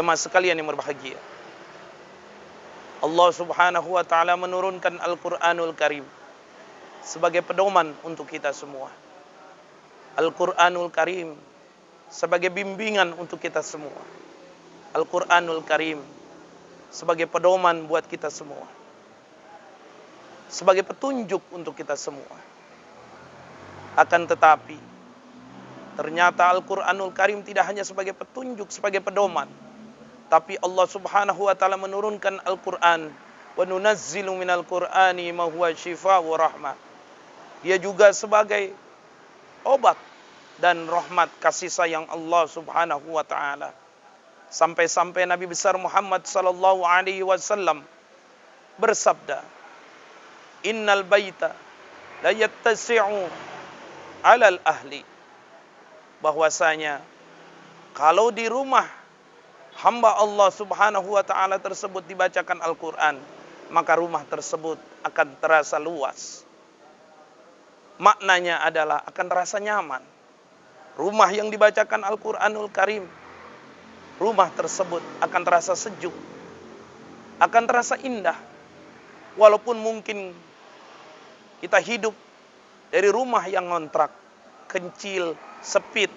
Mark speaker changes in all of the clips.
Speaker 1: Jamaah sekalian yang berbahagia, Allah Subhanahu wa taala menurunkan Al-Qur'anul Karim sebagai pedoman untuk kita semua. Al-Qur'anul Karim sebagai bimbingan untuk kita semua. Al-Qur'anul Karim sebagai pedoman buat kita semua. Sebagai petunjuk untuk kita semua. Akan tetapi, ternyata Al-Qur'anul Karim tidak hanya sebagai petunjuk, sebagai pedoman. Tapi Allah Subhanahu wa taala menurunkan Al-Qur'an, wa nunazzilu minal Qur'ani ma huwa syifaa wa rahmah. Dia juga sebagai obat dan rahmat kasih sayang Allah Subhanahu wa taala. Sampai-sampai Nabi besar Muhammad sallallahu alaihi wasallam bersabda, "Innal baita la yattasi'u 'alal ahli." Bahwasanya kalau di rumah hamba Allah Subhanahu wa taala tersebut dibacakan Al-Qur'an, maka rumah tersebut akan terasa luas. Maknanya adalah akan terasa nyaman. Rumah yang dibacakan Al-Qur'anul Karim, rumah tersebut akan terasa sejuk, akan terasa indah. Walaupun mungkin kita hidup dari rumah yang ngontrak, kecil, sempit,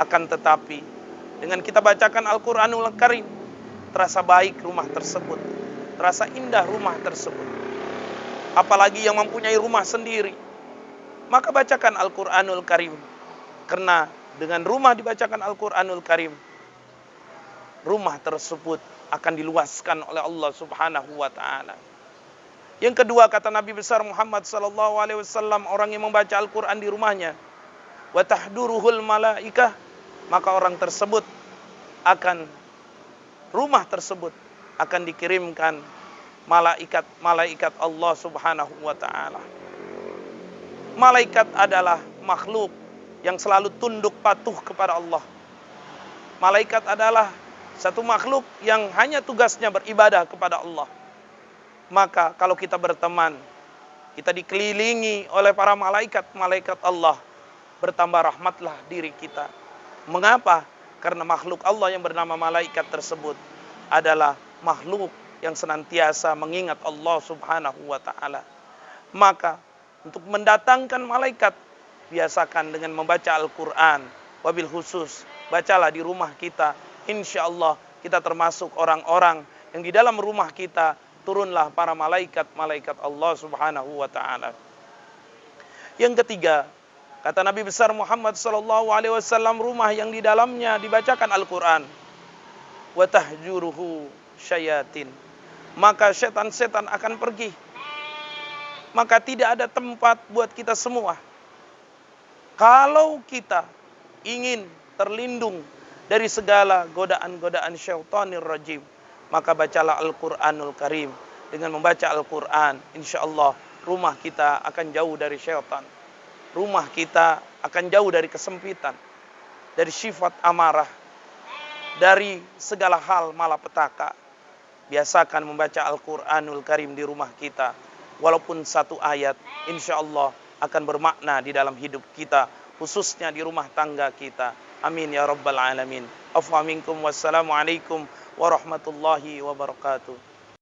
Speaker 1: akan tetapi dengan kita bacakan Al-Qur'anul Karim, terasa baik rumah tersebut, terasa indah rumah tersebut. Apalagi yang mempunyai rumah sendiri, maka bacakan Al-Qur'anul Karim. Karena dengan rumah dibacakan Al-Qur'anul Karim, rumah tersebut akan diluaskan oleh Allah Subhanahu wa taala. Yang kedua, kata Nabi besar Muhammad sallallahu alaihi wasallam, orang yang membaca Al-Qur'an di rumahnya, wa tahduruhul malaikah, maka orang tersebut akan, rumah tersebut akan dikirimkan malaikat Allah Subhanahu wa taala. Malaikat adalah makhluk yang selalu tunduk patuh kepada Allah. Malaikat adalah satu makhluk yang hanya tugasnya beribadah kepada Allah. Maka kalau kita berteman, kita dikelilingi oleh para malaikat Allah, bertambah rahmatlah diri kita. Mengapa? Karena makhluk Allah yang bernama malaikat tersebut adalah makhluk yang senantiasa mengingat Allah Subhanahu wa taala. Maka untuk mendatangkan malaikat, biasakan dengan membaca Al-Qur'an. Wabil khusus, bacalah di rumah kita. Insya Allah kita termasuk orang-orang yang di dalam rumah kita turunlah para malaikat Allah Subhanahu wa taala. Yang ketiga, kata Nabi besar Muhammad sallallahu alaihi wasallam, rumah yang di dalamnya dibacakan Al-Qur'an, wa tahjuruhu syayatin, maka setan-setan akan pergi. Maka tidak ada tempat buat kita semua. Kalau kita ingin terlindung dari segala godaan-godaan syaitanir rajim, maka bacalah Al-Qur'anul Karim. Dengan membaca Al-Qur'an, insya Allah rumah kita akan jauh dari syaitan. Rumah kita akan jauh dari kesempitan, dari sifat amarah, dari segala hal malapetaka. Biasakan membaca Al-Qur'anul Karim di rumah kita. Walaupun satu ayat, insya Allah akan bermakna di dalam hidup kita, khususnya di rumah tangga kita. Amin ya rabbal alamin. Afu minkum, wassalamualaikum warahmatullahi wabarakatuh.